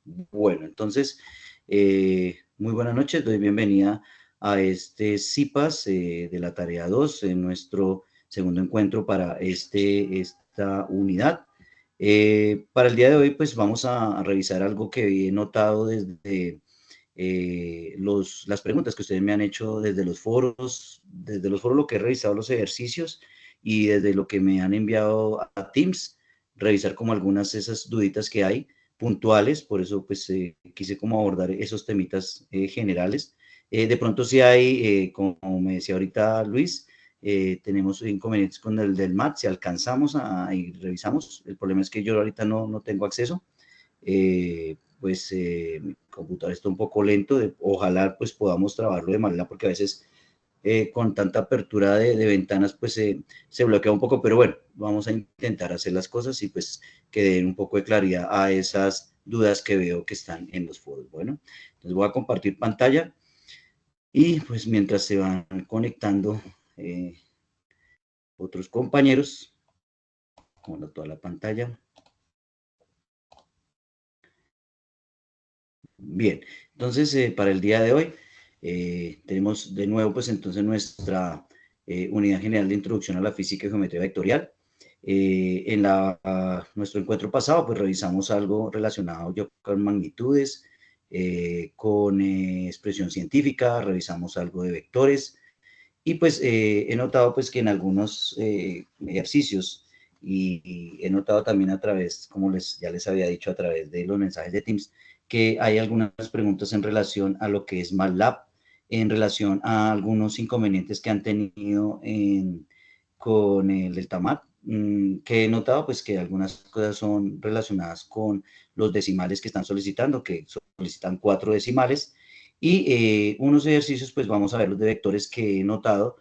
Bueno, entonces, muy buenas noches, doy bienvenida a este CIPAS de la tarea 2, en nuestro segundo encuentro para esta unidad. Para el día de hoy, pues vamos a revisar algo que he notado desde las preguntas que ustedes me han hecho desde los foros lo que he revisado los ejercicios y desde lo que me han enviado a Teams, revisar como algunas de esas duditas que hay puntuales, por eso pues quise como abordar esos temitas generales. De pronto si hay, como me decía ahorita Luis, tenemos inconvenientes con el del MAT, si alcanzamos y revisamos, el problema es que yo ahorita no tengo acceso, mi computador está un poco lento, ojalá pues podamos trabajarlo de manera, porque a veces con tanta apertura de ventanas pues se bloquea un poco, pero bueno, vamos a intentar hacer las cosas y pues que den un poco de claridad a esas dudas que veo que están en los foros. Bueno, entonces voy a compartir pantalla y pues mientras se van conectando otros compañeros, con toda la pantalla. Bien, entonces para el día de hoy tenemos de nuevo pues entonces nuestra unidad general de introducción a la física y geometría vectorial. Nuestro encuentro pasado pues revisamos algo relacionado ya con magnitudes, con expresión científica, revisamos algo de vectores y pues he notado pues que en algunos ejercicios y he notado también a través, como ya les había dicho, a través de los mensajes de Teams, que hay algunas preguntas en relación a lo que es MATLAB, en relación a algunos inconvenientes que han tenido con el Delta que he notado pues que algunas cosas son relacionadas con los decimales que están solicitando, que solicitan 4 decimales, y unos ejercicios, pues vamos a ver los de vectores que he notado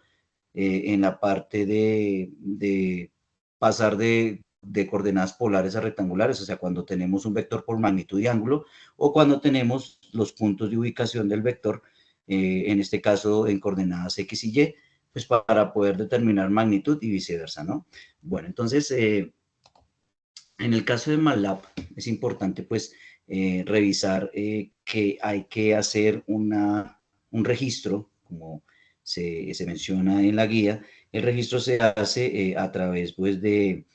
en la parte de pasar de coordenadas polares a rectangulares, o sea, cuando tenemos un vector por magnitud y ángulo, o cuando tenemos los puntos de ubicación del vector, en este caso en coordenadas X y Y, pues para poder determinar magnitud y viceversa, ¿no? Bueno, entonces, en el caso de MATLAB, es importante pues revisar que hay que hacer un registro, como se menciona en la guía. El registro se hace a través pues del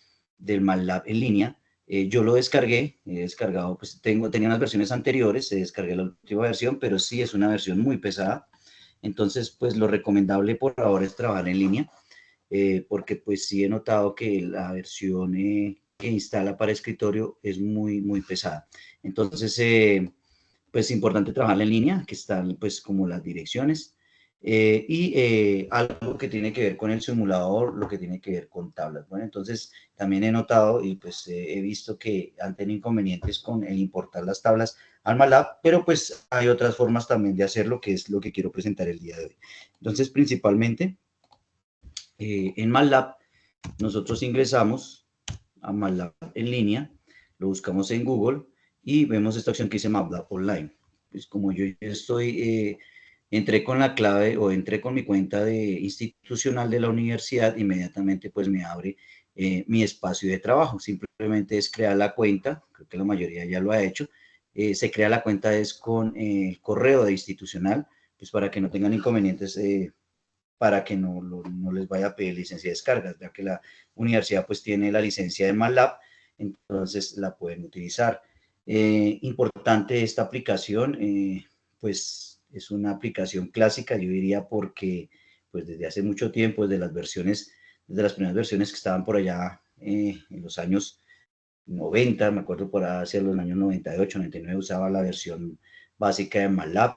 MATLAB en línea. Yo lo descargué, he descargado, pues tenía unas versiones anteriores, descargué la última versión, pero sí es una versión muy pesada. Entonces, pues lo recomendable por ahora es trabajar en línea, porque pues sí he notado que la versión que instala para escritorio es muy pesada. Entonces, pues es importante trabajar en línea, que están pues como las direcciones, algo que tiene que ver con el simulador, lo que tiene que ver con tablas. Bueno, entonces también he notado y pues he visto que han tenido inconvenientes con el importar las tablas al MATLAB, pero pues hay otras formas también de hacerlo, que es lo que quiero presentar el día de hoy. Entonces, principalmente en MATLAB, nosotros ingresamos a MATLAB en línea, lo buscamos en Google y vemos esta opción que dice MATLAB Online. Pues como yo entré con la clave o entré con mi cuenta institucional de la universidad, inmediatamente pues me abre mi espacio de trabajo. Simplemente es crear la cuenta, creo que la mayoría ya lo ha hecho. Se crea la cuenta es con el correo de institucional, pues para que no tengan inconvenientes, para que no les vaya a pedir licencia de descargas, ya que la universidad pues tiene la licencia de MATLAB, entonces la pueden utilizar. Importante esta aplicación, pues es una aplicación clásica, yo diría, porque pues desde hace mucho tiempo, desde las primeras versiones que estaban por allá en los años 90, me acuerdo por hacia los años 98, 99, usaba la versión básica de MATLAB.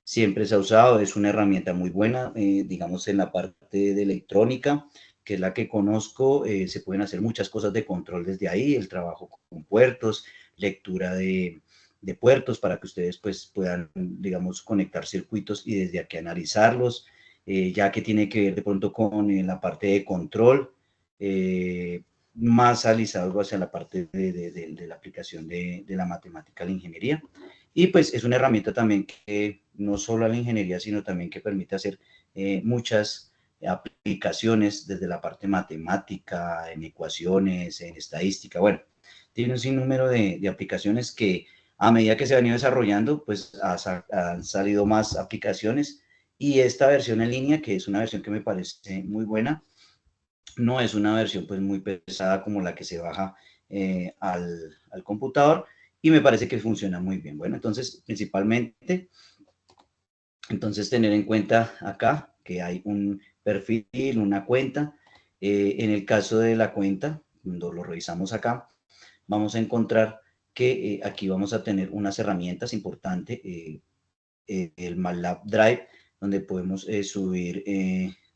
Siempre se ha usado, es una herramienta muy buena, digamos en la parte de electrónica, que es la que conozco, se pueden hacer muchas cosas de control desde ahí, el trabajo con puertos, lectura de puertos para que ustedes pues puedan, digamos, conectar circuitos y desde aquí analizarlos, ya que tiene que ver de pronto con la parte de control, más alisado hacia la parte de la aplicación de la matemática a la ingeniería. Y pues es una herramienta también que no solo a la ingeniería, sino también que permite hacer muchas aplicaciones desde la parte matemática, en ecuaciones, en estadística. Bueno, tiene un sinnúmero de aplicaciones que A medida que se han ido desarrollando, pues han salido más aplicaciones y esta versión en línea, que es una versión que me parece muy buena, no es una versión pues muy pesada como la que se baja al computador y me parece que funciona muy bien. Bueno, entonces principalmente, entonces tener en cuenta acá que hay un perfil, una cuenta. En el caso de la cuenta, cuando lo revisamos acá, vamos a encontrar que aquí vamos a tener unas herramientas importantes, el MATLAB Drive, donde podemos subir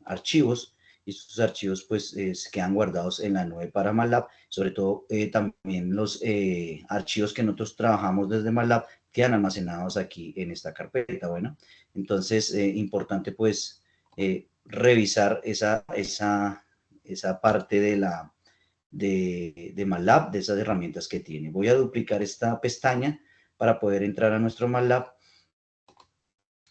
archivos y estos archivos pues se quedan guardados en la nube para MATLAB, sobre todo también los archivos que nosotros trabajamos desde MATLAB quedan almacenados aquí en esta carpeta. Bueno, entonces importante pues revisar esa parte de MATLAB, de esas herramientas que tiene. Voy a duplicar esta pestaña para poder entrar a nuestro MATLAB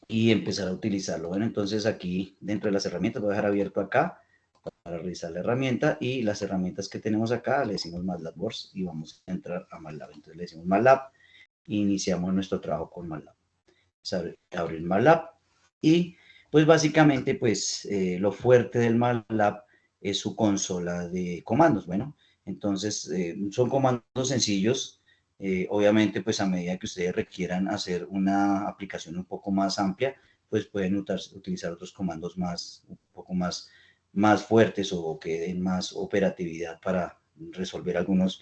y empezar a utilizarlo. Bueno, entonces aquí dentro de las herramientas voy a dejar abierto acá para revisar la herramienta y las herramientas que tenemos acá le decimos MATLAB Wars y vamos a entrar a MATLAB. Entonces le decimos MATLAB e iniciamos nuestro trabajo con MATLAB. Abrir MATLAB y pues básicamente pues lo fuerte del MATLAB es su consola de comandos. Bueno, entonces son comandos sencillos. Obviamente pues a medida que ustedes requieran hacer una aplicación un poco más amplia, pues pueden utilizar otros comandos un poco más fuertes o que den más operatividad para resolver algunos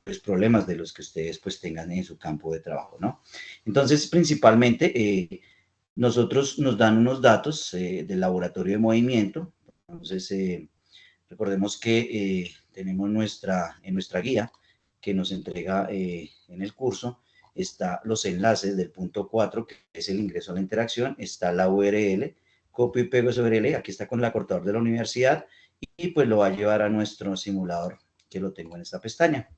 pues, problemas de los que ustedes pues tengan en su campo de trabajo, ¿no? Entonces, principalmente, nosotros nos dan unos datos del laboratorio de movimiento. Entonces, recordemos que tenemos en nuestra guía que nos entrega en el curso, está los enlaces del punto 4, que es el ingreso a la interacción, está la URL, copio y pego esa URL, aquí está con el acortador de la universidad, y pues lo va a llevar a nuestro simulador, que lo tengo en esta pestaña.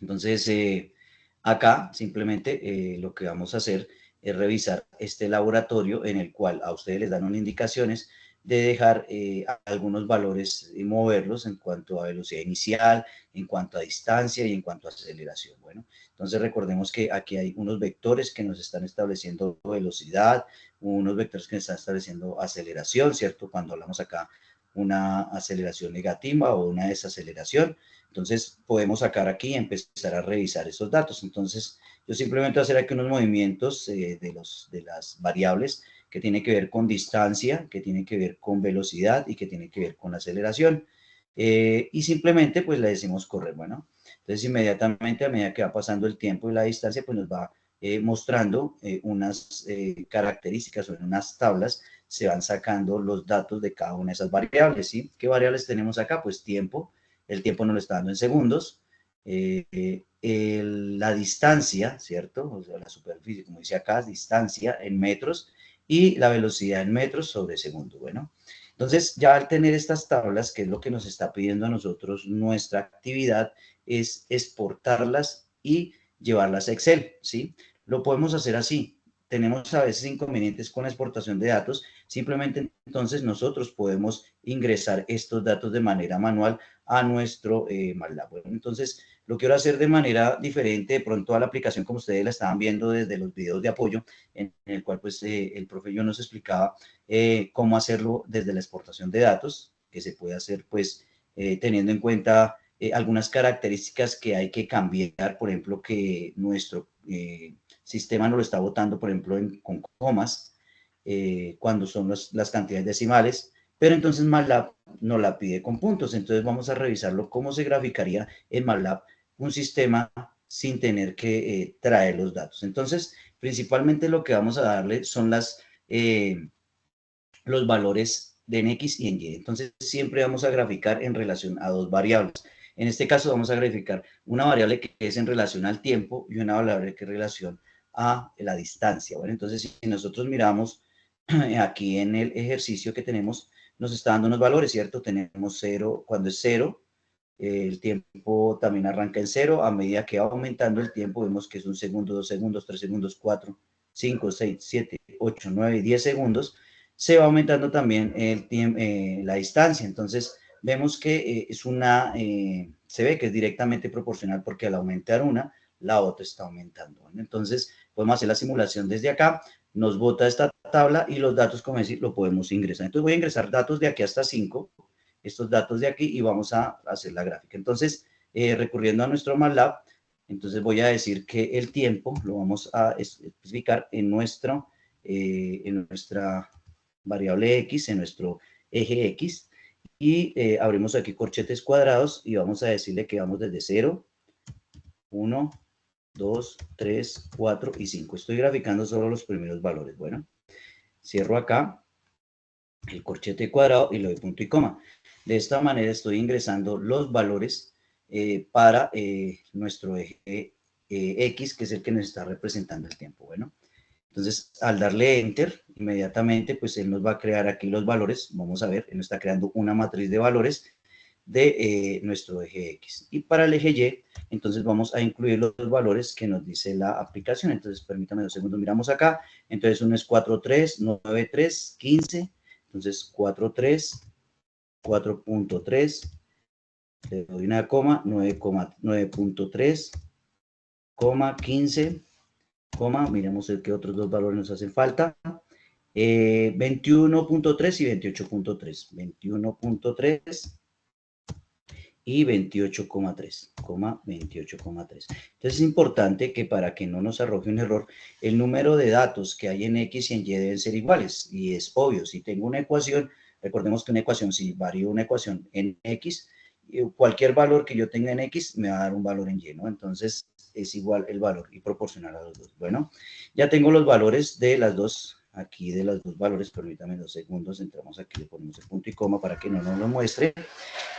Entonces, acá simplemente lo que vamos a hacer es revisar este laboratorio en el cual a ustedes les dan unas indicaciones de dejar algunos valores y moverlos en cuanto a velocidad inicial, en cuanto a distancia y en cuanto a aceleración. Bueno, entonces recordemos que aquí hay unos vectores que nos están estableciendo velocidad, unos vectores que nos están estableciendo aceleración, ¿cierto? Cuando hablamos acá una aceleración negativa o una desaceleración. Entonces, podemos sacar aquí y empezar a revisar esos datos. Entonces, yo simplemente voy a hacer aquí unos movimientos de las variables que tienen que ver con distancia, que tienen que ver con velocidad y que tienen que ver con aceleración. Y simplemente, pues, le decimos correr. Bueno, entonces, inmediatamente, a medida que va pasando el tiempo y la distancia, pues, nos va mostrando unas características o en unas tablas se van sacando los datos de cada una de esas variables, ¿sí? ¿Qué variables tenemos acá? Pues tiempo, el tiempo nos lo está dando en segundos, la distancia, ¿cierto? O sea, la superficie, como dice acá, distancia en metros y la velocidad en metros sobre segundo. Bueno, entonces ya al tener estas tablas, que es lo que nos está pidiendo a nosotros nuestra actividad, es exportarlas y llevarlas a Excel, ¿sí? Lo podemos hacer así. Tenemos a veces inconvenientes con la exportación de datos, simplemente entonces nosotros podemos ingresar estos datos de manera manual a nuestro MATLAB. Bueno, entonces lo quiero hacer de manera diferente de pronto a la aplicación como ustedes la estaban viendo desde los videos de apoyo, en el cual pues el profe yo nos explicaba cómo hacerlo desde la exportación de datos, que se puede hacer pues teniendo en cuenta algunas características que hay que cambiar, por ejemplo, que nuestro sistema nos lo está botando, por ejemplo, con comas, cuando son las cantidades decimales, pero entonces MATLAB nos la pide con puntos. Entonces vamos a revisarlo cómo se graficaría en MATLAB un sistema sin tener que traer los datos. Entonces, principalmente lo que vamos a darle son los valores de en X y en Y. Entonces, siempre vamos a graficar en relación a dos variables. En este caso, vamos a graficar una variable que es en relación al tiempo y una variable que es en relación a la distancia. Bueno, entonces, si nosotros miramos aquí en el ejercicio que tenemos, nos está dando unos valores, ¿cierto? Tenemos 0, cuando es 0, el tiempo también arranca en 0, a medida que va aumentando el tiempo, vemos que es 1 segundo, 2 segundos, 3 segundos, 4, 5, 6, 7, 8, 9, 10 segundos, se va aumentando también la distancia. Entonces, vemos que se ve que es directamente proporcional porque al aumentar una, la otra está aumentando. Bueno, entonces, podemos hacer la simulación desde acá, nos bota esta tabla y los datos, como decir, lo podemos ingresar. Entonces, voy a ingresar datos de aquí hasta 5, estos datos de aquí, y vamos a hacer la gráfica. Entonces, recurriendo a nuestro MATLAB, entonces voy a decir que el tiempo lo vamos a especificar en nuestra variable X, en nuestro eje X, y abrimos aquí corchetes cuadrados y vamos a decirle que vamos desde 0, 1, 2, 3, 4 y 5. Estoy graficando solo los primeros valores. Bueno, cierro acá el corchete cuadrado y le doy punto y coma. De esta manera estoy ingresando los valores para nuestro eje X, que es el que nos está representando el tiempo. Bueno, entonces al darle Enter, inmediatamente pues él nos va a crear aquí los valores. Vamos a ver, él nos está creando una matriz de valores de nuestro eje X. Y para el eje Y, entonces vamos a incluir los valores que nos dice la aplicación. Entonces, permítame 2 segundos, miramos acá. Entonces, uno es 4, 3, 9, 3, 15. Entonces, 4, 3, 4.3, le doy una coma, 9.3, coma, 15, coma, miremos el que otros dos valores nos hacen falta. 21.3 y 28.3. 21.3 y 28,3, 28,3. Entonces es importante que para que no nos arroje un error, el número de datos que hay en X y en Y deben ser iguales. Y es obvio, si tengo una ecuación, recordemos que una ecuación, si varío una ecuación en X, cualquier valor que yo tenga en X me va a dar un valor en Y, ¿no? Entonces es igual el valor y proporcional a los dos. Bueno, ya tengo los valores de las dos, aquí de los dos valores, permítame 2 segundos, entramos aquí, le ponemos el punto y coma para que no nos lo muestre.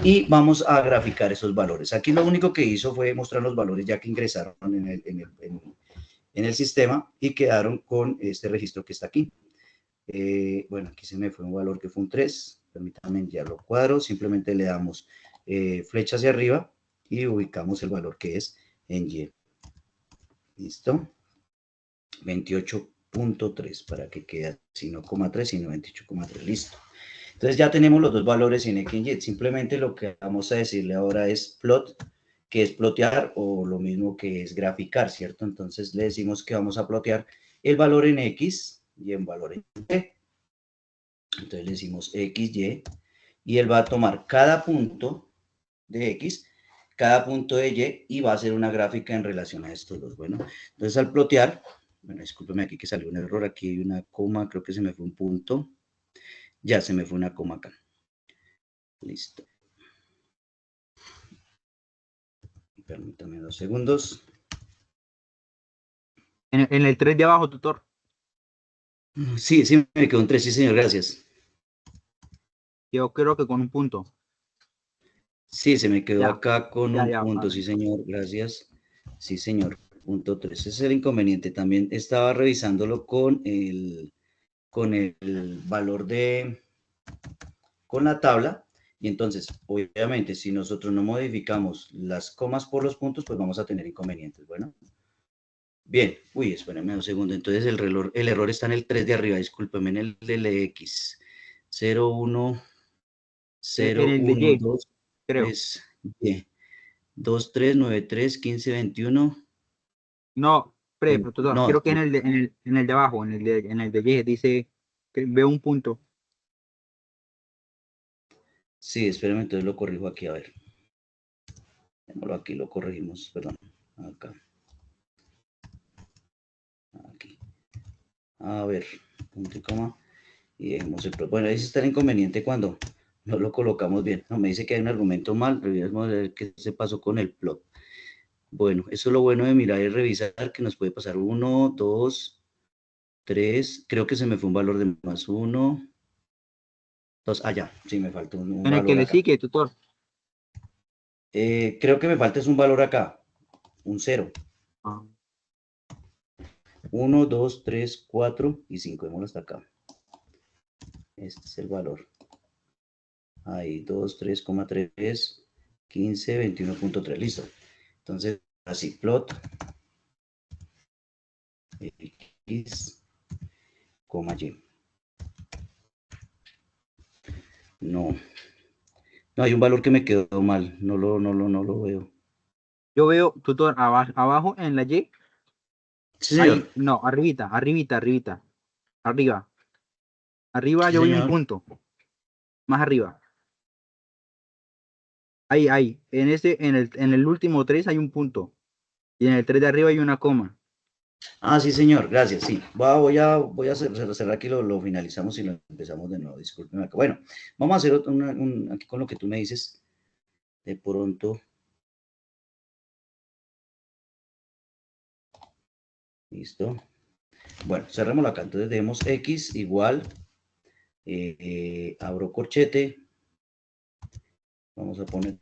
Y vamos a graficar esos valores. Aquí lo único que hizo fue mostrar los valores ya que ingresaron en el sistema y quedaron con este registro que está aquí. Bueno, aquí se me fue un valor que fue un 3. Permítanme ya lo cuadro. Simplemente le damos flecha hacia arriba y ubicamos el valor que es en Y. ¿Listo? 28.3 para que quede así, no 0,3, sino 28,3. Listo. Entonces ya tenemos los dos valores en X y Y. Simplemente lo que vamos a decirle ahora es plot, que es plotear o lo mismo que es graficar, ¿cierto? Entonces le decimos que vamos a plotear el valor en X y el valor en Y. Entonces le decimos X, y él va a tomar cada punto de X, cada punto de Y va a hacer una gráfica en relación a estos dos. Bueno, entonces al plotear, bueno, discúlpeme aquí que salió un error, aquí hay una coma, creo que se me fue un punto. Ya se me fue una coma acá. Listo. Permítame 2 segundos. En el 3 de abajo, tutor. Sí, sí, me quedó un 3, sí, señor, gracias. Yo creo que con un punto. Sí, se me quedó Ya, acá con un ya. punto, sí, señor, gracias. Sí, señor, punto 3. Ese es el inconveniente. También estaba revisándolo con el valor con la tabla. Y entonces, obviamente, si nosotros no modificamos las comas por los puntos, pues vamos a tener inconvenientes. Bueno, bien. Uy, espérame un segundo. Entonces, el error está en el 3 de arriba, discúlpeme, en el del X. 0, 1, En 0, el de 1, Y, 2, creo. 3, 2, 3, 9, 3, 15, 21. No, pero tutor, No, creo que en el de abajo, en el de Y, dice que veo un punto. sí, espérame, entonces lo corrijo aquí, a ver. Aquí lo corregimos, perdón. Acá. Aquí. A ver, punto y coma. Y dejemos el plot. Bueno, ahí está el inconveniente cuando no lo colocamos bien. No, me dice que hay un argumento mal. Revisemos a ver qué se pasó con el plot. Bueno, eso es lo bueno de mirar y revisar, que nos puede pasar 1, 2, 3. Creo que se me fue un valor de más 1. 2. Ah, ya, sí, me falta un En el que valor le acá. sigue, tutor. Creo que me falta es un valor acá. Un 0. Ah, 1, 2, 3, 4 y 5. Démoslo hasta acá. Este es el valor. Ahí, 2, 3,3, 15, 21.3. Listo. Entonces, así, plot X, Y. No. No, hay un valor que me quedó mal. No lo veo. Yo veo, tutor, abajo en la Y, Sí, señor. ahí, no, arribita, arriba. Arriba Sí, yo vi un señor. punto, más arriba. Ahí, en el último 3 hay un punto. Y en el 3 de arriba hay una coma. Ah, sí, señor, gracias, sí. Voy a cerrar aquí, lo finalizamos y lo empezamos de nuevo, discúlpeme acá. Bueno, vamos a hacer aquí con lo que tú me dices, de pronto, listo. Bueno, cerrémoslo acá, entonces demos X igual, abro corchete, vamos a poner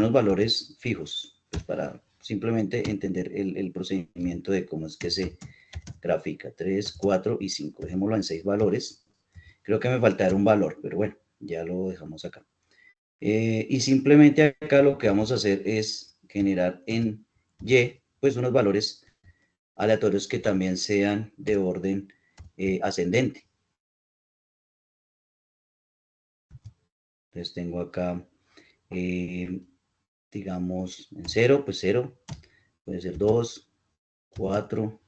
unos valores fijos, pues para simplemente entender el procedimiento de cómo es que se grafica, 3, 4 y 5. Dejémoslo en 6 valores. Creo que me faltará un valor, pero bueno, ya lo dejamos acá. Y simplemente acá lo que vamos a hacer es generar en Y, pues unos valores aleatorios que también sean de orden ascendente. Entonces tengo acá, digamos, en 0, pues 0, puede ser 2, 4,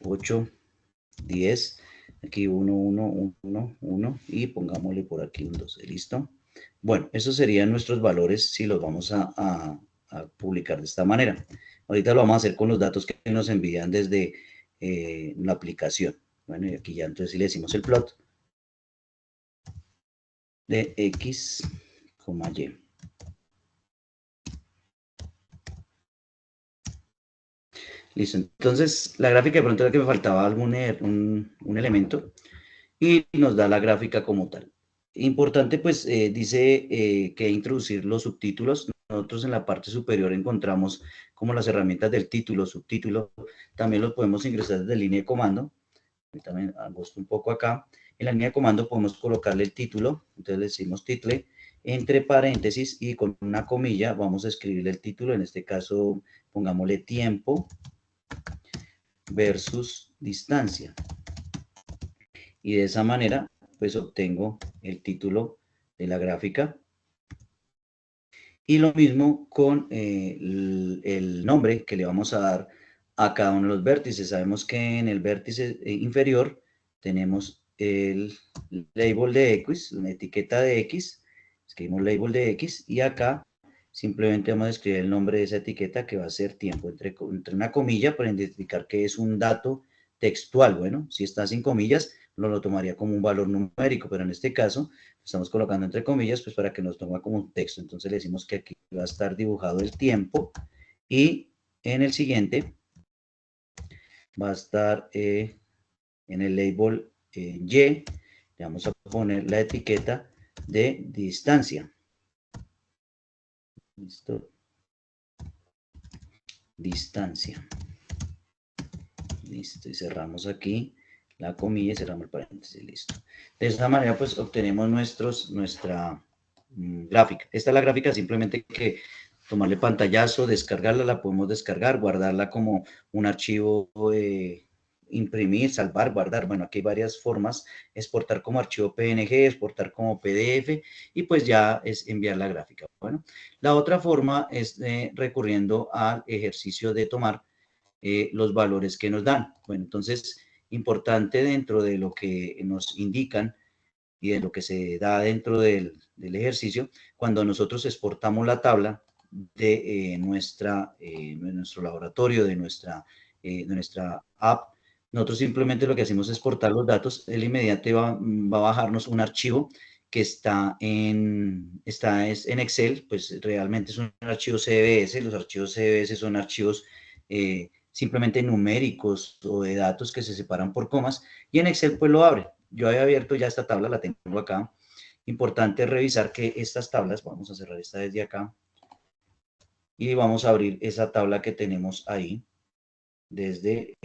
8, 10, aquí 1, 1, 1, 1 y pongámosle por aquí un 12, ¿listo? Bueno, esos serían nuestros valores si los vamos a publicar de esta manera. Ahorita lo vamos a hacer con los datos que nos envían desde la aplicación. Bueno, y aquí ya entonces si le decimos el plot de X, Y. Listo, entonces la gráfica de pronto era que me faltaba un elemento y nos da la gráfica como tal. Importante, pues dice que introducir los subtítulos. Nosotros en la parte superior encontramos como las herramientas del título, subtítulo. También los podemos ingresar desde línea de comando. También agosto un poco acá. En la línea de comando podemos colocarle el título. Entonces le decimos title entre paréntesis y con una comilla vamos a escribirle el título. En este caso pongámosle tiempo versus distancia. Y de esa manera pues obtengo el título de la gráfica. Y lo mismo con el nombre que le vamos a dar a cada uno de los vértices. Sabemos que en el vértice inferior tenemos el label de X, una etiqueta de X, escribimos label de X y acá simplemente vamos a escribir el nombre de esa etiqueta que va a ser tiempo entre una comilla para identificar que es un dato textual. Bueno, si está sin comillas, lo tomaría como un valor numérico, pero en este caso estamos colocando entre comillas, pues para que nos tome como un texto. Entonces le decimos que aquí va a estar dibujado el tiempo y en el siguiente va a estar en el label Y, le vamos a poner la etiqueta de distancia. Listo. Distancia. Listo. Y cerramos aquí la comilla y cerramos el paréntesis. Listo. De esta manera, pues obtenemos nuestra gráfica. Esta es la gráfica, simplemente que tomarle pantallazo, descargarla, la podemos descargar, guardarla como un archivo, imprimir, salvar, guardar. Bueno, aquí hay varias formas, exportar como archivo PNG, exportar como PDF y pues ya es enviar la gráfica. Bueno, la otra forma es recurriendo al ejercicio de tomar los valores que nos dan. Bueno, entonces, importante dentro de lo que nos indican y de lo que se da dentro del ejercicio, cuando nosotros exportamos la tabla de nuestro laboratorio, de nuestra app, nosotros simplemente lo que hacemos es exportar los datos, él inmediatamente va a bajarnos un archivo que es en Excel, pues realmente es un archivo CBS, los archivos CBS son archivos simplemente numéricos o de datos que se separan por comas, y en Excel pues lo abre. Yo había abierto ya esta tabla, la tengo acá. Importante revisar que estas tablas, vamos a cerrar esta desde acá, y vamos a abrir esa tabla que tenemos ahí desde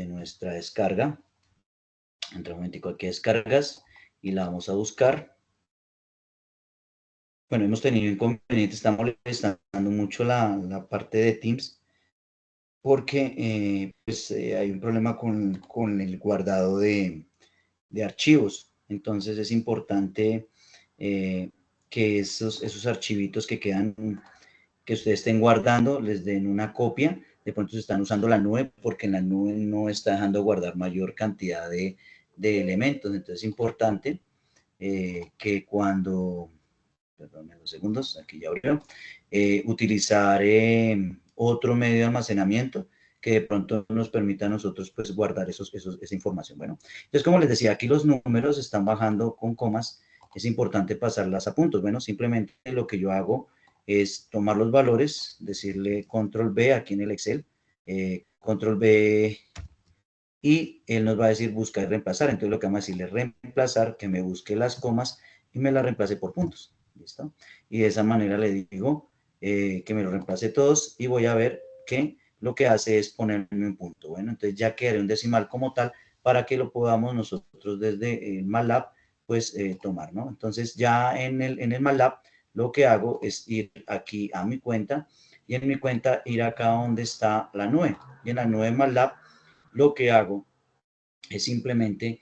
nuestra descarga. Entra un momentico aquí a descargas y la vamos a buscar. Bueno, hemos tenido inconvenientes, está molestando mucho la parte de Teams porque pues, hay un problema con el guardado de archivos. Entonces es importante que esos archivitos que que ustedes estén guardando, les den una copia. De pronto se están usando la nube porque en la nube no está dejando guardar mayor cantidad de elementos. Entonces es importante que cuando, perdón, 2 segundos, aquí ya abrió, utilizar otro medio de almacenamiento que de pronto nos permita a nosotros pues guardar esa información. Bueno, entonces como les decía, aquí los números están bajando con comas, es importante pasarlas a puntos. Bueno, simplemente lo que yo hago es tomar los valores, decirle control B aquí en el Excel, control B, y él nos va a decir buscar y reemplazar. Entonces lo que vamos a decirle reemplazar, que me busque las comas y me las reemplace por puntos. ¿Listo? Y de esa manera le digo que me lo reemplace todos y voy a ver que lo que hace es ponerme un punto. Bueno, entonces ya quedaré un decimal como tal para que lo podamos nosotros desde el MATLAB pues tomar, ¿no? Entonces ya en el MATLAB lo que hago es ir aquí a mi cuenta y en mi cuenta ir acá donde está la nube. Y en la nube MATLAB lo que hago es simplemente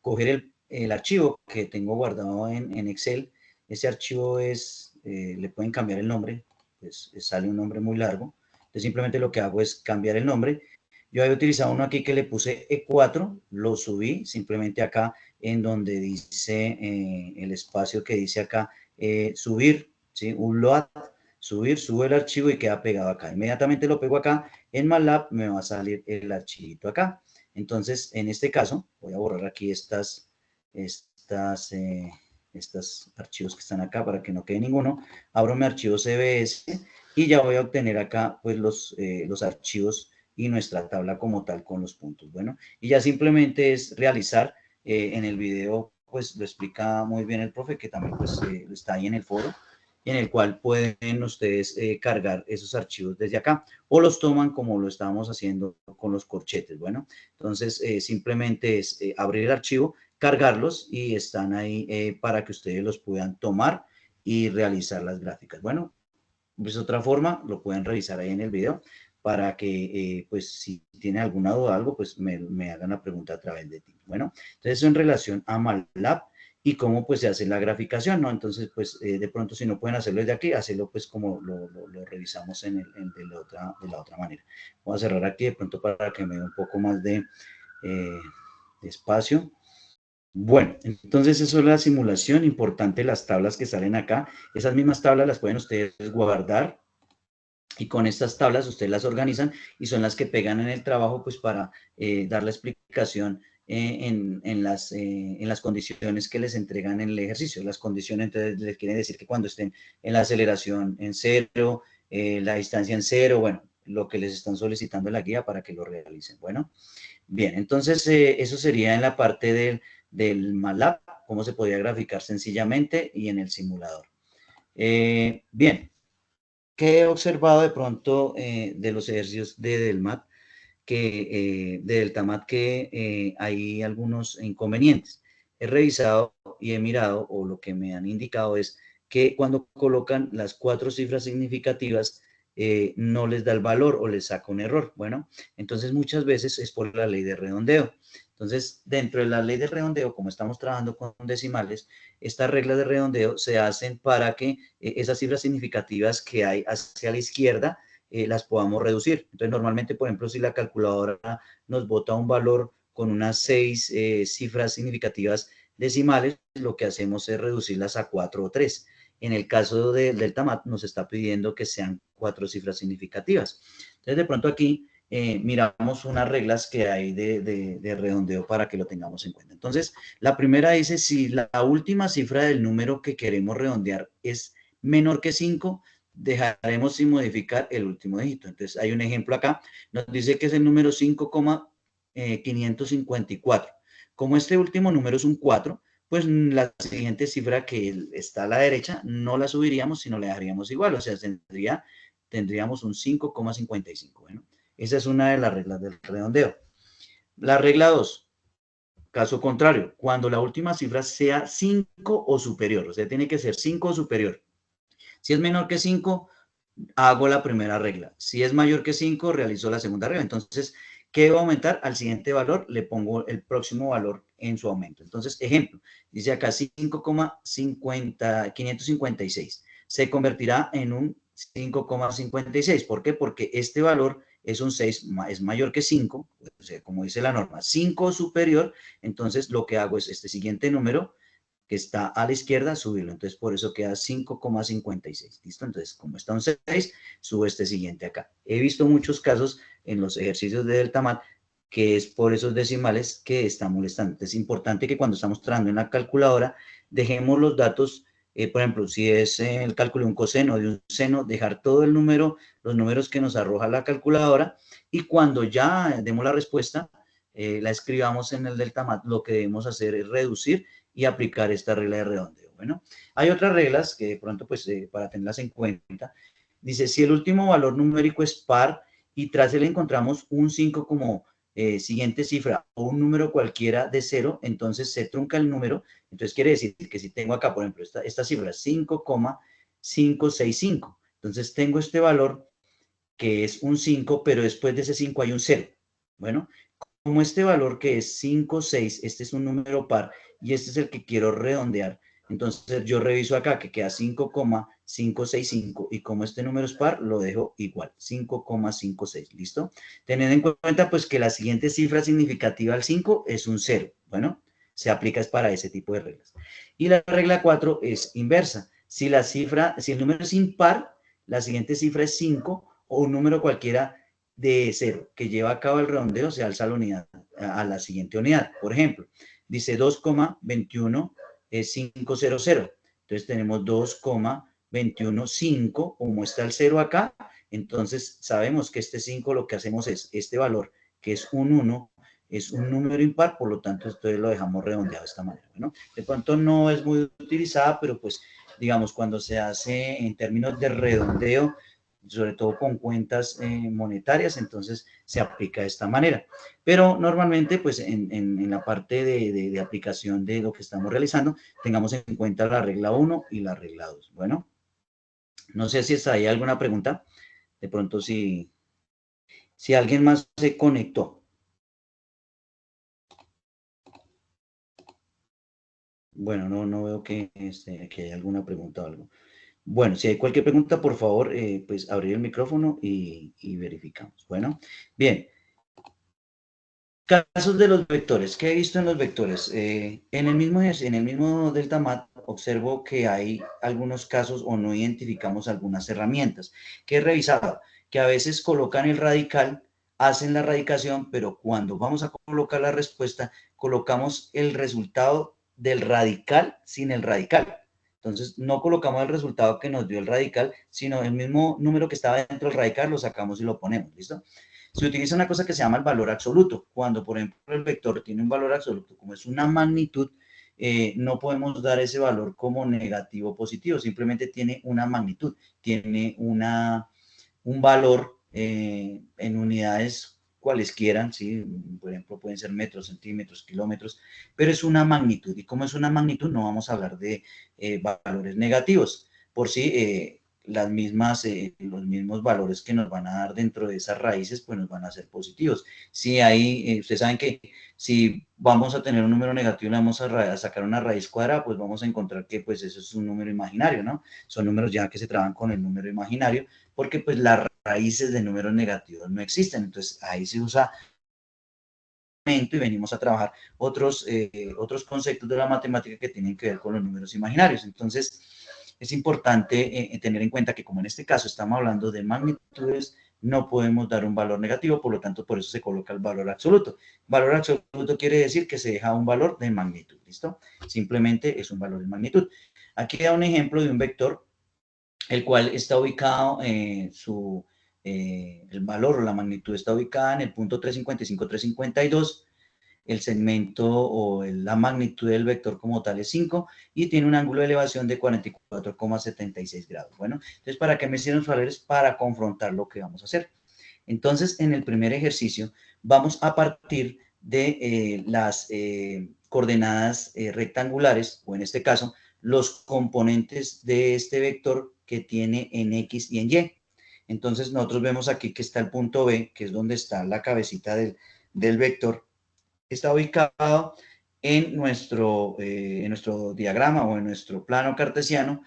coger el archivo que tengo guardado en Excel. Ese archivo le pueden cambiar el nombre, pues sale un nombre muy largo. Entonces simplemente lo que hago es cambiar el nombre. Yo había utilizado uno aquí que le puse E4, lo subí simplemente acá en donde dice el espacio que dice acá subir, ¿sí? Upload, subir, subo el archivo y queda pegado acá. Inmediatamente lo pego acá, en MATLAB me va a salir el archivito acá. Entonces, en este caso, voy a borrar aquí estos archivos que están acá para que no quede ninguno. Abro mi archivo CBS y ya voy a obtener acá pues los archivos y nuestra tabla como tal con los puntos. Bueno, y ya simplemente es realizar en el video, pues lo explica muy bien el profe, que también pues está ahí en el foro, en el cual pueden ustedes cargar esos archivos desde acá o los toman como lo estábamos haciendo con los corchetes. Bueno, entonces simplemente es abrir el archivo, cargarlos y están ahí para que ustedes los puedan tomar y realizar las gráficas. Bueno, pues otra forma, lo pueden revisar ahí en el video para que, pues, si tienen alguna duda o algo, pues me hagan la pregunta a través de ti. Bueno, entonces eso en relación a MATLAB y cómo pues se hace la graficación, ¿no? Entonces, pues de pronto si no pueden hacerlo desde aquí, hacerlo pues como lo revisamos de la otra manera. Voy a cerrar aquí de pronto para que me dé un poco más de espacio. Bueno, entonces eso es la simulación, importante las tablas que salen acá. Esas mismas tablas las pueden ustedes guardar y con estas tablas ustedes las organizan y son las que pegan en el trabajo pues para dar la explicación en las condiciones que les entregan en el ejercicio. Las condiciones entonces les quieren decir que cuando estén en la aceleración en cero, la distancia en cero, bueno, lo que les están solicitando en la guía para que lo realicen. Bueno, bien, entonces eso sería en la parte del MATLAB, cómo se podría graficar sencillamente y en el simulador. Bien, ¿qué he observado de pronto de los ejercicios de Delmat, de Deltamat, que hay algunos inconvenientes? He revisado y he mirado, o lo que me han indicado es que cuando colocan las 4 cifras significativas, no les da el valor o les saca un error. Bueno, entonces muchas veces es por la ley de redondeo. Entonces, dentro de la ley de redondeo, como estamos trabajando con decimales, estas reglas de redondeo se hacen para que esas cifras significativas que hay hacia la izquierda las podamos reducir. Entonces, normalmente, por ejemplo, si la calculadora nos bota un valor con unas 6 cifras significativas decimales, lo que hacemos es reducirlas a 4 o 3. En el caso del Deltamat nos está pidiendo que sean 4 cifras significativas. Entonces, de pronto aquí miramos unas reglas que hay de redondeo para que lo tengamos en cuenta. Entonces, la primera dice, si la última cifra del número que queremos redondear es menor que 5, dejaremos sin modificar el último dígito. Entonces, hay un ejemplo acá, nos dice que es el número 5,554. Como este último número es un 4, pues la siguiente cifra que está a la derecha no la subiríamos, sino la dejaríamos igual, o sea, tendríamos un 5,55. Bueno, esa es una de las reglas del redondeo. La regla 2, caso contrario, cuando la última cifra sea 5 o superior, o sea, tiene que ser 5 o superior. Si es menor que 5, hago la primera regla. Si es mayor que 5, realizo la segunda regla. Entonces, ¿qué va a aumentar? Al siguiente valor le pongo el próximo valor en su aumento. Entonces, ejemplo, dice acá 5,556. Se convertirá en un 5,56. ¿Por qué? Porque este valor es un 6, es mayor que 5, o sea, como dice la norma, 5 superior, entonces lo que hago es este siguiente número que está a la izquierda, subirlo. Entonces, por eso queda 5,56. ¿Listo? Entonces, como está un 6, subo este siguiente acá. He visto muchos casos en los ejercicios de Deltamat que es por esos decimales que está molestando. Es importante que cuando estamos trabajando en la calculadora, dejemos los datos, por ejemplo, si es el cálculo de un coseno o de un seno, dejar todo el número, los números que nos arroja la calculadora, y cuando ya demos la respuesta, la escribamos en el Deltamat, lo que debemos hacer es reducir y aplicar esta regla de redondeo. Bueno, hay otras reglas que de pronto, pues, para tenerlas en cuenta. Dice, si el último valor numérico es par y tras él encontramos un 5 como siguiente cifra o un número cualquiera de 0, entonces se trunca el número. Entonces quiere decir que si tengo acá, por ejemplo, esta cifra, 5,565, entonces tengo este valor que es un 5, pero después de ese 5 hay un 0. Bueno, como este valor que es 5, 6, este es un número par y este es el que quiero redondear, entonces yo reviso acá que queda 5,565 y como este número es par, lo dejo igual, 5,56, ¿listo? Teniendo en cuenta pues que la siguiente cifra significativa al 5 es un 0, bueno, se aplica es para ese tipo de reglas. Y la regla 4 es inversa, si el número es impar, la siguiente cifra es 5 o un número cualquiera de 0 que lleva a cabo el redondeo se alza la unidad a la siguiente unidad. Por ejemplo, dice 2,21500. Entonces tenemos 2,215, como está el 0 acá, entonces sabemos que este 5 lo que hacemos es este valor, que es un 1, es un número impar, por lo tanto, entonces lo dejamos redondeado de esta manera. Bueno, de pronto no es muy utilizada, pero pues, digamos, cuando se hace en términos de redondeo, sobre todo con cuentas monetarias, entonces se aplica de esta manera. Pero normalmente, pues en la parte de aplicación de lo que estamos realizando, tengamos en cuenta la regla 1 y la regla 2. Bueno, no sé si está ahí alguna pregunta. De pronto, si alguien más se conectó. Bueno, no veo que haya alguna pregunta o algo. Bueno, si hay cualquier pregunta, por favor, pues abrir el micrófono y verificamos. Bueno, bien. Casos de los vectores. ¿Qué he visto en los vectores? En el mismo Deltamat observo que hay algunos casos o no identificamos algunas herramientas. ¿Qué he revisado? Que a veces colocan el radical, hacen la radicación, pero cuando vamos a colocar la respuesta, colocamos el resultado del radical sin el radical. Entonces, no colocamos el resultado que nos dio el radical, sino el mismo número que estaba dentro del radical, lo sacamos y lo ponemos, ¿listo? Se utiliza una cosa que se llama el valor absoluto. Cuando, por ejemplo, el vector tiene un valor absoluto, como es una magnitud, no podemos dar ese valor como negativo o positivo, simplemente tiene una magnitud, tiene un valor en unidades cualesquiera, ¿sí? Por ejemplo, pueden ser metros, centímetros, kilómetros, pero es una magnitud. Y como es una magnitud, no vamos a hablar de valores negativos. Por si los mismos valores que nos van a dar dentro de esas raíces, pues nos van a ser positivos. Si hay, ustedes saben que si vamos a tener un número negativo y vamos a sacar una raíz cuadrada, pues vamos a encontrar que pues eso es un número imaginario, ¿no? Son números ya que se trabajan con el número imaginario, porque pues las raíces de números negativos no existen. Entonces ahí se usa y venimos a trabajar otros conceptos de la matemática que tienen que ver con los números imaginarios. Entonces, es importante tener en cuenta que como en este caso estamos hablando de magnitudes, no podemos dar un valor negativo, por lo tanto, por eso se coloca el valor absoluto. Valor absoluto quiere decir que se deja un valor de magnitud, ¿listo? Simplemente es un valor de magnitud. Aquí da un ejemplo de un vector, el cual está ubicado, el valor o la magnitud está ubicada en el punto 355, 352, el segmento o la magnitud del vector como tal es 5 y tiene un ángulo de elevación de 44,76 grados. Bueno, entonces, ¿para qué me sirven los valores? Para confrontar lo que vamos a hacer. Entonces, en el primer ejercicio, vamos a partir de las coordenadas rectangulares, o en este caso, los componentes de este vector que tiene en X y en Y. Entonces, nosotros vemos aquí que está el punto B, que es donde está la cabecita del vector. Está ubicado en nuestro diagrama o en nuestro plano cartesiano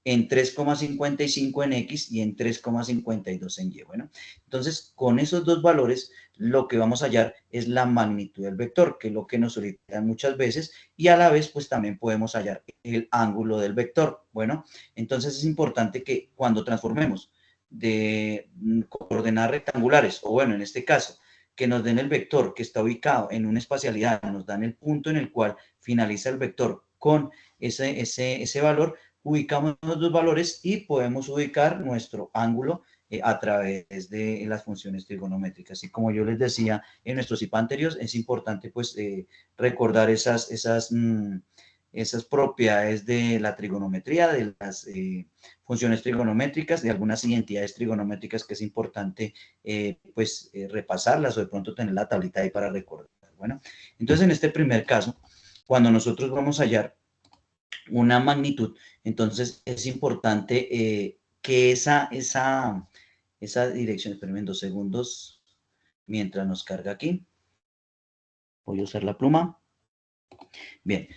en 3,55 en X y en 3,52 en Y. Bueno, entonces con esos dos valores lo que vamos a hallar es la magnitud del vector, que es lo que nos solicitan muchas veces, y a la vez pues también podemos hallar el ángulo del vector. Bueno, entonces es importante que cuando transformemos de coordenadas rectangulares, o bueno, en este caso, que nos den el vector que está ubicado en una espacialidad, nos dan el punto en el cual finaliza el vector con ese valor, ubicamos los dos valores y podemos ubicar nuestro ángulo a través de las funciones trigonométricas. Y como yo les decía en nuestros IPA anteriores, es importante pues recordar esas propiedades de la trigonometría, de las funciones trigonométricas, de algunas identidades trigonométricas que es importante repasarlas o de pronto tener la tablita ahí para recordar. Bueno, entonces en este primer caso, cuando nosotros vamos a hallar una magnitud, entonces es importante que esa dirección, espérenme 2 segundos, mientras nos carga aquí, voy a usar la pluma. Bien,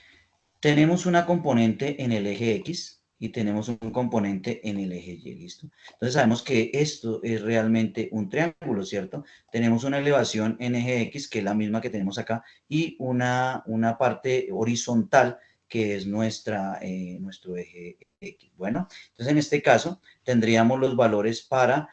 tenemos una componente en el eje X y tenemos un componente en el eje Y, ¿listo? Entonces sabemos que esto es realmente un triángulo, ¿cierto? Tenemos una elevación en eje X, que es la misma que tenemos acá, y una parte horizontal, que es nuestro eje X. Bueno, entonces en este caso tendríamos los valores para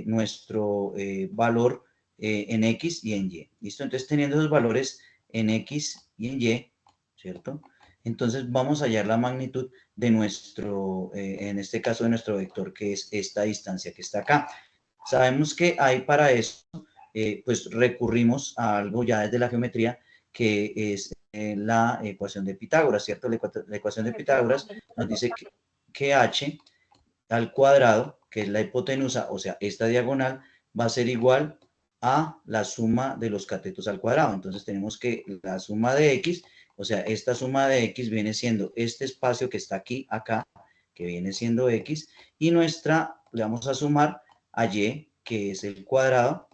nuestro valor en X y en Y, ¿listo? Entonces teniendo esos valores en X y en Y, ¿cierto? Entonces vamos a hallar la magnitud de nuestro, en este caso de nuestro vector, que es esta distancia que está acá. Sabemos que hay para eso, pues recurrimos a algo ya desde la geometría, que es la ecuación de Pitágoras, ¿cierto? La ecuación de Pitágoras nos dice que h al cuadrado, que es la hipotenusa, o sea, esta diagonal, va a ser igual a la suma de los catetos al cuadrado. Entonces tenemos que la suma de x, o sea, esta suma de x viene siendo este espacio que está aquí, acá, que viene siendo x, y le vamos a sumar a y, que es el cuadrado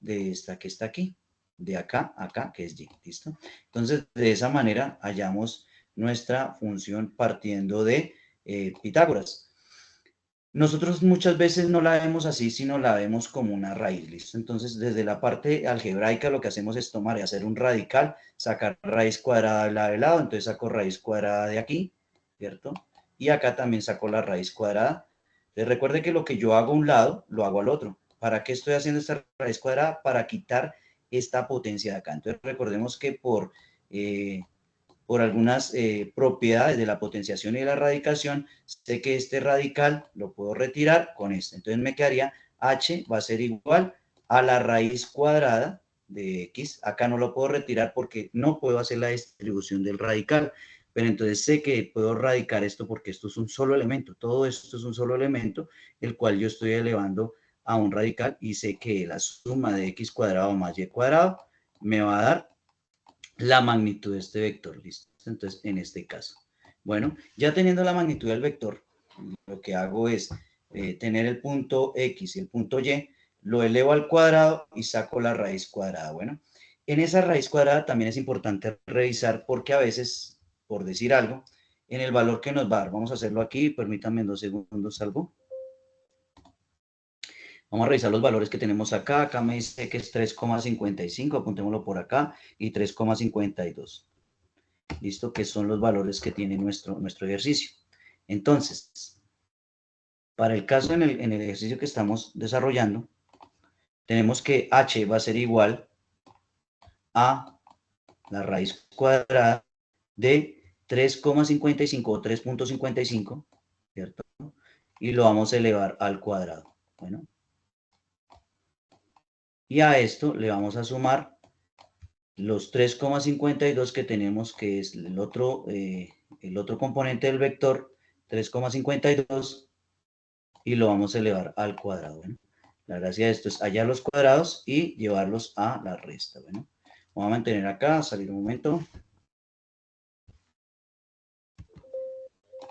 de esta que está aquí, de acá a acá, que es y, ¿listo? Entonces, de esa manera hallamos nuestra función partiendo de Pitágoras. Nosotros muchas veces no la vemos así, sino la vemos como una raíz, ¿listo? Entonces, desde la parte algebraica lo que hacemos es tomar y hacer un radical, sacar raíz cuadrada de lado de lado, entonces saco raíz cuadrada de aquí, ¿cierto? Y acá también saco la raíz cuadrada. Entonces, recuerde que lo que yo hago a un lado, lo hago al otro. ¿Para qué estoy haciendo esta raíz cuadrada? Para quitar esta potencia de acá. Entonces, recordemos que por algunas propiedades de la potenciación y de la radicación, sé que este radical lo puedo retirar con este. Entonces me quedaría h va a ser igual a la raíz cuadrada de x. Acá no lo puedo retirar porque no puedo hacer la distribución del radical. Pero entonces sé que puedo radicar esto porque esto es un solo elemento. Todo esto es un solo elemento, el cual yo estoy elevando a un radical, y sé que la suma de x cuadrado más y cuadrado me va a dar la magnitud de este vector, ¿listo? Entonces, en este caso. Bueno, ya teniendo la magnitud del vector, lo que hago es tener el punto X y el punto Y, lo elevo al cuadrado y saco la raíz cuadrada. Bueno, en esa raíz cuadrada también es importante revisar, porque a veces, por decir algo, en el valor que nos va a dar, vamos a hacerlo aquí, permítanme 2 segundos algo. Vamos a revisar los valores que tenemos acá. Acá me dice que es 3,55, apuntémoslo por acá, y 3,52. ¿Listo? Que son los valores que tiene nuestro ejercicio. Entonces, para el caso en el ejercicio que estamos desarrollando, tenemos que h va a ser igual a la raíz cuadrada de 3,55 o 3,55, ¿cierto? Y lo vamos a elevar al cuadrado. Bueno. Y a esto le vamos a sumar los 3,52 que tenemos, que es el otro componente del vector, 3,52, y lo vamos a elevar al cuadrado. Bueno, la gracia de esto es hallar los cuadrados y llevarlos a la resta. Bueno, vamos a mantener acá, salir un momento.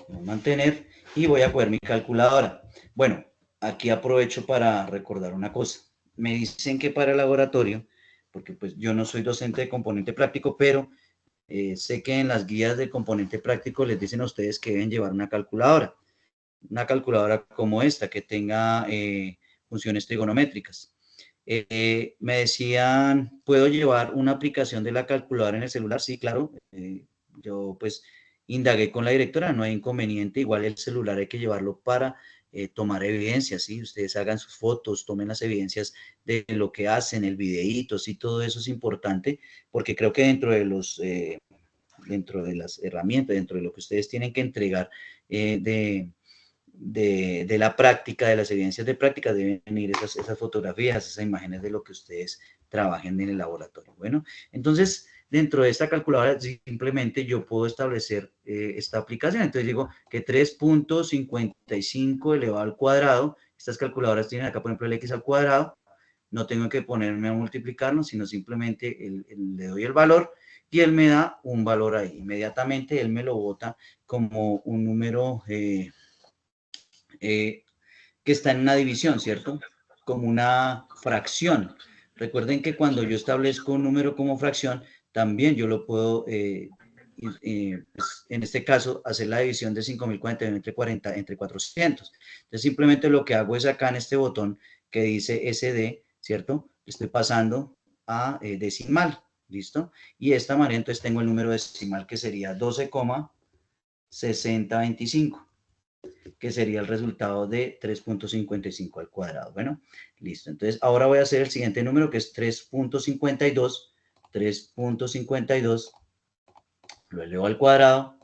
Voy a mantener y voy a coger mi calculadora. Bueno, aquí aprovecho para recordar una cosa. Me dicen que para el laboratorio, porque pues yo no soy docente de componente práctico, pero sé que en las guías de componente práctico les dicen a ustedes que deben llevar una calculadora. una calculadora como esta, que tenga funciones trigonométricas. Me decían, ¿puedo llevar una aplicación de la calculadora en el celular? Sí, claro. Yo pues indagué con la directora, no hay inconveniente. Igual el celular hay que llevarlo para tomar evidencias, ¿sí? Ustedes hagan sus fotos, tomen las evidencias de lo que hacen, el videíto, sí, todo eso es importante, porque creo que dentro de las herramientas, dentro de lo que ustedes tienen que entregar de la práctica, de las evidencias de práctica, deben ir esas fotografías, esas imágenes de lo que ustedes trabajen en el laboratorio. Bueno, entonces, dentro de esta calculadora, simplemente yo puedo establecer esta aplicación. Entonces digo que 3.55 elevado al cuadrado, estas calculadoras tienen acá, por ejemplo, el x al cuadrado, no tengo que ponerme a multiplicarlo, sino simplemente le doy el valor y él me da un valor ahí. Inmediatamente él me lo bota como un número que está en una división, ¿cierto? Como una fracción. Recuerden que cuando yo establezco un número como fracción, también yo lo puedo, pues, en este caso, hacer la división de 5.041 entre 400. Entonces, simplemente lo que hago es acá en este botón que dice SD, ¿cierto? Estoy pasando a decimal, ¿listo? Y de esta manera, entonces, tengo el número decimal que sería 12,6025, que sería el resultado de 3.55 al cuadrado. Bueno, listo. Entonces, ahora voy a hacer el siguiente número, que es 3.52. 3.52 lo elevo al cuadrado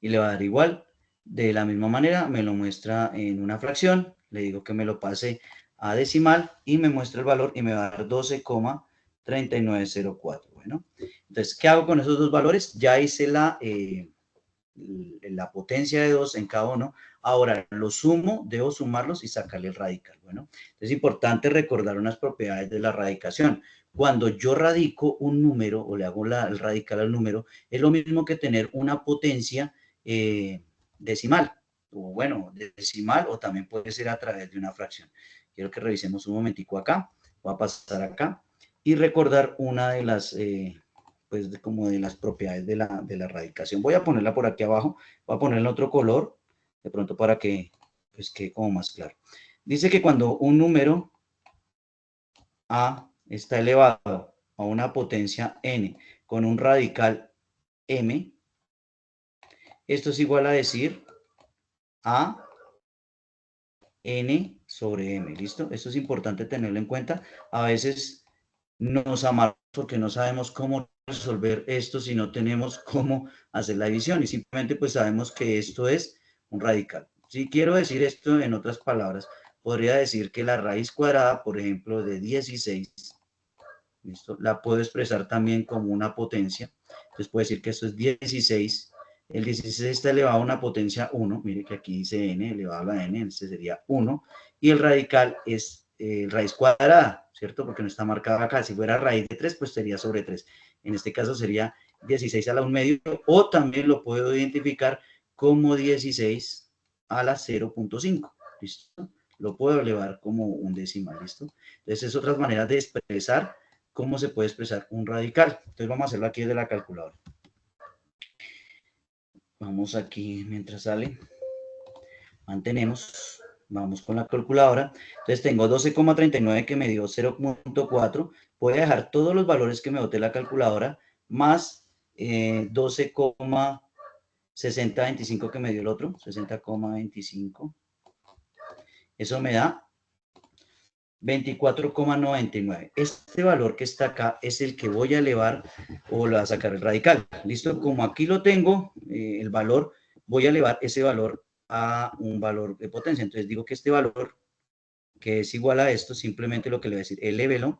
y le va a dar igual. De la misma manera, me lo muestra en una fracción. Le digo que me lo pase a decimal y me muestra el valor y me va a dar 12,3904. Bueno, entonces, ¿qué hago con esos dos valores? Ya hice la potencia de 2 en cada uno. Ahora lo sumo, debo sumarlos y sacarle el radical. Bueno, es importante recordar unas propiedades de la radicación. Cuando yo radico un número o le hago el radical al número, es lo mismo que tener una potencia decimal, o bueno, decimal, o también puede ser a través de una fracción. Quiero que revisemos un momentico acá. Voy a pasar acá y recordar una de las pues como de las propiedades de la radicación. Voy a ponerla por aquí abajo, voy a ponerle otro color, de pronto para que pues quede como más claro. Dice que cuando un número a está elevado a una potencia n con un radical m, esto es igual a decir a n sobre m, ¿listo? Esto es importante tenerlo en cuenta. A veces nos amarramos porque no sabemos cómo resolver esto si no tenemos cómo hacer la división y simplemente pues sabemos que esto es un radical. Si quiero decir esto en otras palabras, podría decir que la raíz cuadrada, por ejemplo, de 16, ¿listo? La puedo expresar también como una potencia. Entonces puedo decir que esto es 16. El 16 está elevado a una potencia 1. Mire que aquí dice n elevado a la n, este sería 1. Y el radical es raíz cuadrada, ¿cierto? Porque no está marcado acá. Si fuera raíz de 3, pues sería sobre 3. En este caso sería 16 a la 1 medio, o también lo puedo identificar como 16 a la 0.5. ¿Listo? Lo puedo elevar como un decimal, ¿listo? Entonces, es otras maneras de expresar cómo se puede expresar un radical. Entonces, vamos a hacerlo aquí desde la calculadora. Vamos aquí mientras sale. Mantenemos. Vamos con la calculadora. Entonces tengo 12,39 que me dio 0.4. Voy a dejar todos los valores que me boté la calculadora más 12,6025 que me dio el otro. 60,25. Eso me da 24,99. Este valor que está acá es el que voy a elevar o lo voy a sacar el radical. ¿Listo? Como aquí lo tengo, el valor, voy a elevar ese valor a un valor de potencia. Entonces digo que este valor, que es igual a esto, simplemente lo que le voy a decir, elévelo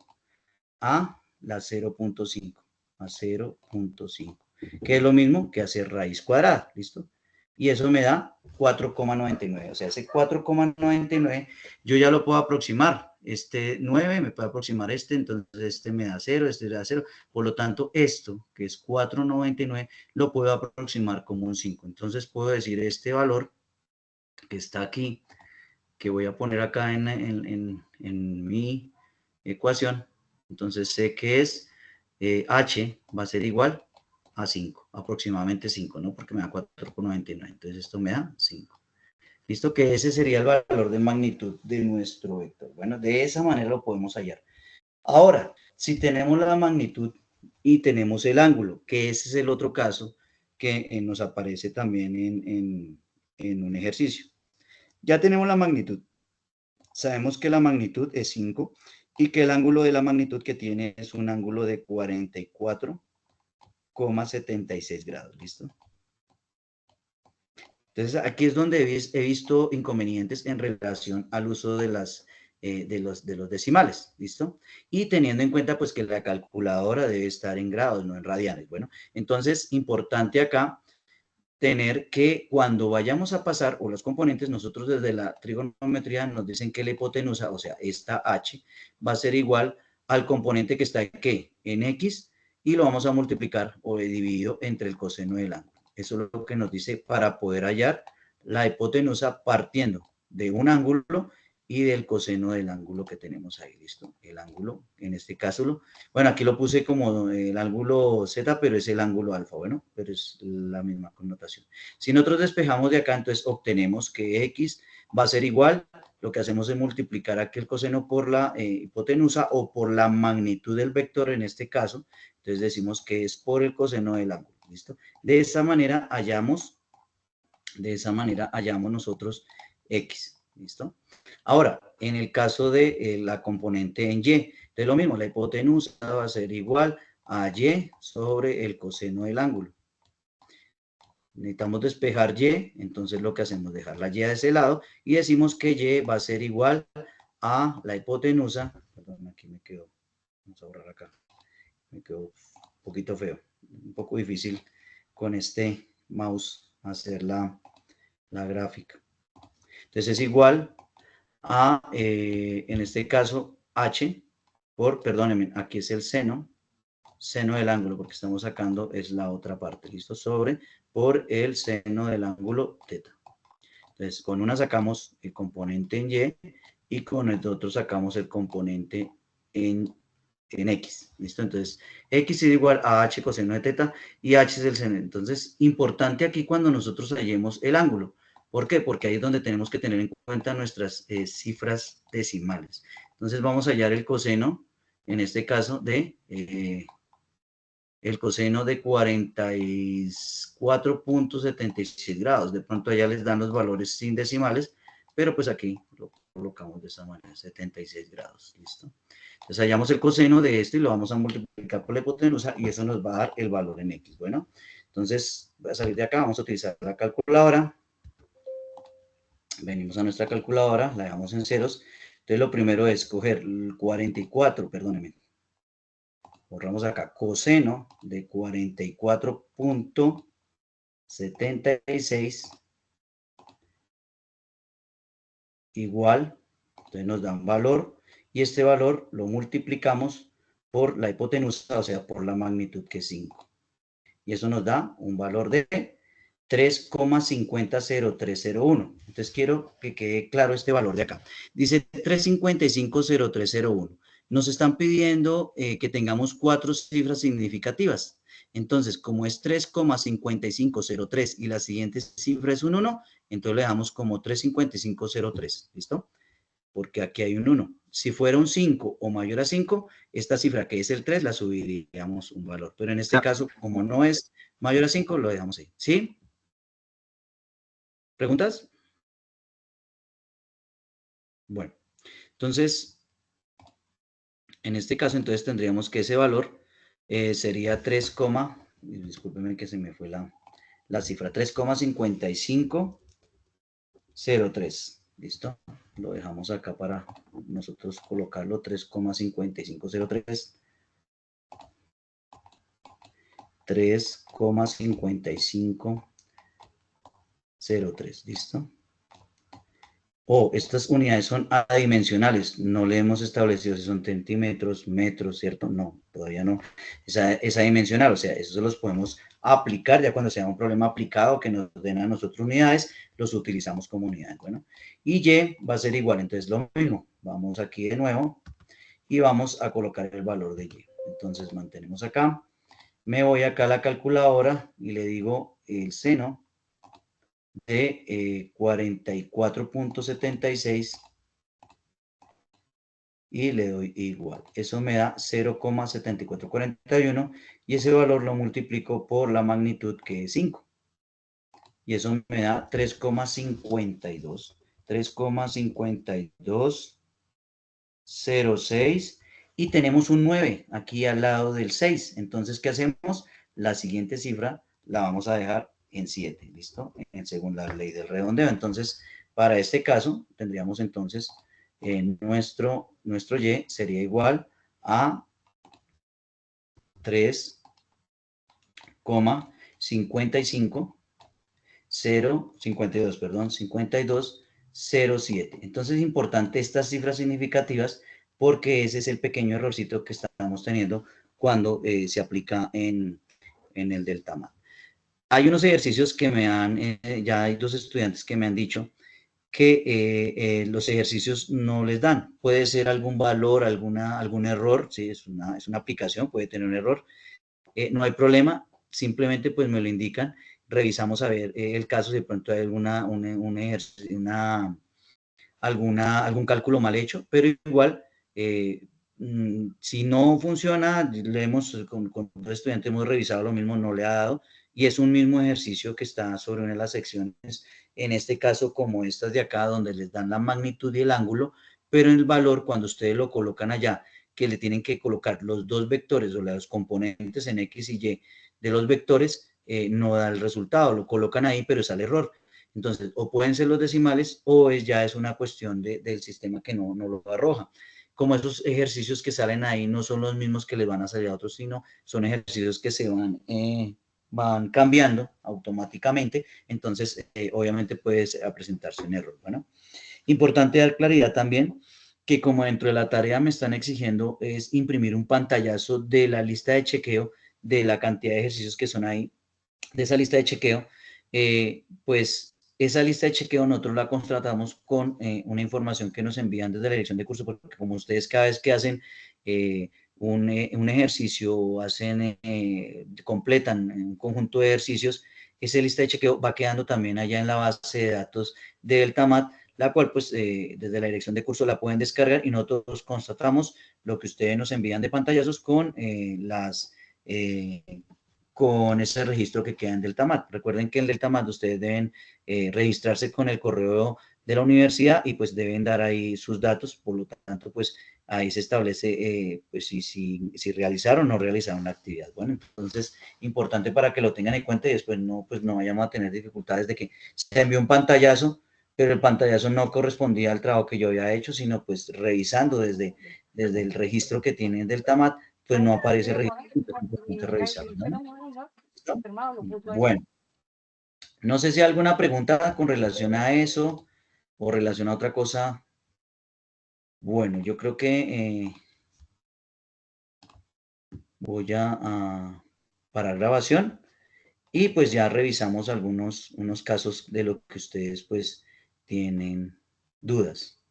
a la 0.5, a 0.5, que es lo mismo que hacer raíz cuadrada, ¿listo? Y eso me da 4,99, o sea, ese 4,99 yo ya lo puedo aproximar, este 9 me puede aproximar entonces este me da 0, este me da 0, por lo tanto esto, que es 4,99, lo puedo aproximar como un 5, entonces puedo decir este valor que está aquí, que voy a poner acá en mi ecuación, entonces sé que es h va a ser igual a 5, aproximadamente 5, ¿no? Porque me da 4,99, entonces esto me da 5. ¿Listo? Que ese sería el valor de magnitud de nuestro vector. Bueno, de esa manera lo podemos hallar. Ahora, si tenemos la magnitud y tenemos el ángulo, que ese es el otro caso que nos aparece también en un ejercicio. Ya tenemos la magnitud. Sabemos que la magnitud es 5 y que el ángulo de la magnitud que tiene es un ángulo de 44,76 grados. ¿Listo? Entonces, aquí es donde he visto inconvenientes en relación al uso de los decimales, ¿listo? Y teniendo en cuenta, pues, que la calculadora debe estar en grados, no en radianes. Bueno, entonces, importante acá tener que cuando vayamos a pasar, o los componentes, nosotros desde la trigonometría nos dicen que la hipotenusa, o sea, esta h, va a ser igual al componente que está aquí, en x, y lo vamos a multiplicar o dividido entre el coseno del ángulo. Eso es lo que nos dice para poder hallar la hipotenusa partiendo de un ángulo y del coseno del ángulo que tenemos ahí, ¿listo? El ángulo, en este caso, bueno, aquí lo puse como el ángulo Z, pero es el ángulo alfa, bueno, pero es la misma connotación. Si nosotros despejamos de acá, entonces obtenemos que X va a ser igual, lo que hacemos es multiplicar aquí el coseno por la hipotenusa o por la magnitud del vector en este caso, entonces decimos que es por el coseno del ángulo, ¿listo? De esa manera hallamos nosotros X, ¿listo? Ahora, en el caso de la componente en Y, entonces lo mismo, la hipotenusa va a ser igual a Y sobre el coseno del ángulo. Necesitamos despejar Y, entonces lo que hacemos es dejar la Y de ese lado y decimos que Y va a ser igual a la hipotenusa, perdón, aquí me quedó, vamos a borrar acá, me quedó un poquito feo, un poco difícil con este mouse hacer la gráfica. Entonces es igual a, en este caso, h por, perdónenme, aquí es el seno del ángulo, porque estamos sacando, es la otra parte, ¿listo? Sobre, por el seno del ángulo θ. Entonces, con una sacamos el componente en y, y con el otro sacamos el componente en x, ¿listo? Entonces, x es igual a h coseno de θ, y h es el seno. Entonces, importante aquí cuando nosotros hallemos el ángulo. ¿Por qué? Porque ahí es donde tenemos que tener en cuenta nuestras cifras decimales. Entonces, vamos a hallar el coseno, en este caso, de el coseno de 44,76 grados. De pronto allá les dan los valores sin decimales, pero pues aquí lo colocamos de esa manera, 76 grados, ¿listo? Entonces hallamos el coseno de esto y lo vamos a multiplicar por la hipotenusa y eso nos va a dar el valor en x. Bueno, entonces voy a salir de acá, vamos a utilizar la calculadora. Venimos a nuestra calculadora, la dejamos en ceros. Entonces lo primero es coger el 44, perdónenme, borramos acá, coseno de 44,76 igual, entonces nos da un valor, y este valor lo multiplicamos por la hipotenusa, o sea, por la magnitud que es 5. Y eso nos da un valor de 3,500301. Entonces quiero que quede claro este valor de acá. Dice 3,550301. Nos están pidiendo que tengamos 4 cifras significativas. Entonces, como es 3,5503 y la siguiente cifra es un 1, entonces le damos como 3,5503. ¿Listo? Porque aquí hay un 1. Si fuera un 5 o mayor a 5, esta cifra que es el 3 la subiríamos un valor. Pero en este caso, como no es mayor a 5, lo dejamos ahí. ¿Sí? ¿Preguntas? Bueno, entonces, en este caso, entonces tendríamos que ese valor sería 3, discúlpeme que se me fue la cifra, 3,5503. ¿Listo? Lo dejamos acá para nosotros colocarlo, 3,5503. 3,5503, ¿listo? Estas unidades son adimensionales, no le hemos establecido si son centímetros, metros, ¿cierto? No, todavía no. Es adimensional, o sea, eso se los podemos aplicar ya cuando sea un problema aplicado que nos den a nosotros unidades, los utilizamos como unidades, bueno. Y Y va a ser igual, entonces lo mismo, vamos aquí de nuevo y vamos a colocar el valor de Y. Entonces mantenemos acá. Me voy acá a la calculadora y le digo el seno de 44.76 y le doy igual. Eso me da 0,7441 y ese valor lo multiplico por la magnitud que es 5. Y eso me da 3,52. 3,5206 y tenemos un 9 aquí al lado del 6. Entonces, ¿qué hacemos? La siguiente cifra la vamos a dejar en 7, ¿listo? Según la ley del redondeo. Entonces, para este caso, tendríamos entonces nuestro y sería igual a 3,55, 52, perdón, 5207. Entonces es importante estas cifras significativas porque ese es el pequeño errorcito que estamos teniendo cuando se aplica en el delta math. Hay unos ejercicios que me han, ya hay 2 estudiantes que me han dicho que los ejercicios no les dan. Puede ser algún valor, algún error, ¿sí? Es una aplicación, puede tener un error. No hay problema, simplemente pues me lo indican, revisamos a ver el caso, si de pronto hay algún cálculo mal hecho, pero igual, si no funciona, con otro estudiante hemos revisado lo mismo, no le ha dado, y es un mismo ejercicio que está sobre una de las secciones, en este caso como estas de acá, donde les dan la magnitud y el ángulo, pero en el valor, cuando ustedes lo colocan allá, que le tienen que colocar los dos vectores o los componentes en X y Y de los vectores, no da el resultado, lo colocan ahí, pero sale error. Entonces, o pueden ser los decimales o ya es una cuestión del sistema que no lo arroja. Como esos ejercicios que salen ahí no son los mismos que les van a salir a otros, sino son ejercicios que se van cambiando automáticamente, entonces obviamente puede presentarse un error. Bueno, importante dar claridad también que como dentro de la tarea me están exigiendo es imprimir un pantallazo de la lista de chequeo de la cantidad de ejercicios que son ahí, de esa lista de chequeo, pues esa lista de chequeo nosotros la contratamos con una información que nos envían desde la dirección de curso, porque como ustedes cada vez que hacen un ejercicio, completan un conjunto de ejercicios, esa lista de chequeo va quedando también allá en la base de datos de Deltamat, la cual pues desde la dirección de curso la pueden descargar y nosotros constatamos lo que ustedes nos envían de pantallazos con con ese registro que queda en Deltamat. Recuerden que en Deltamat ustedes deben registrarse con el correo de la universidad y pues deben dar ahí sus datos, por lo tanto pues ahí se establece pues si realizaron o no realizaron la actividad. Bueno, entonces importante para que lo tengan en cuenta y después pues no vayamos a tener dificultades de que se envió un pantallazo, pero el pantallazo no correspondía al trabajo que yo había hecho, sino pues revisando desde el registro que tienen Deltamat, pues no aparece registro, entonces es importante revisarlo, ¿no? Bueno, no sé si hay alguna pregunta con relación a eso o relación a otra cosa. Bueno, yo creo que voy a parar grabación y pues ya revisamos unos casos de lo que ustedes pues tienen dudas.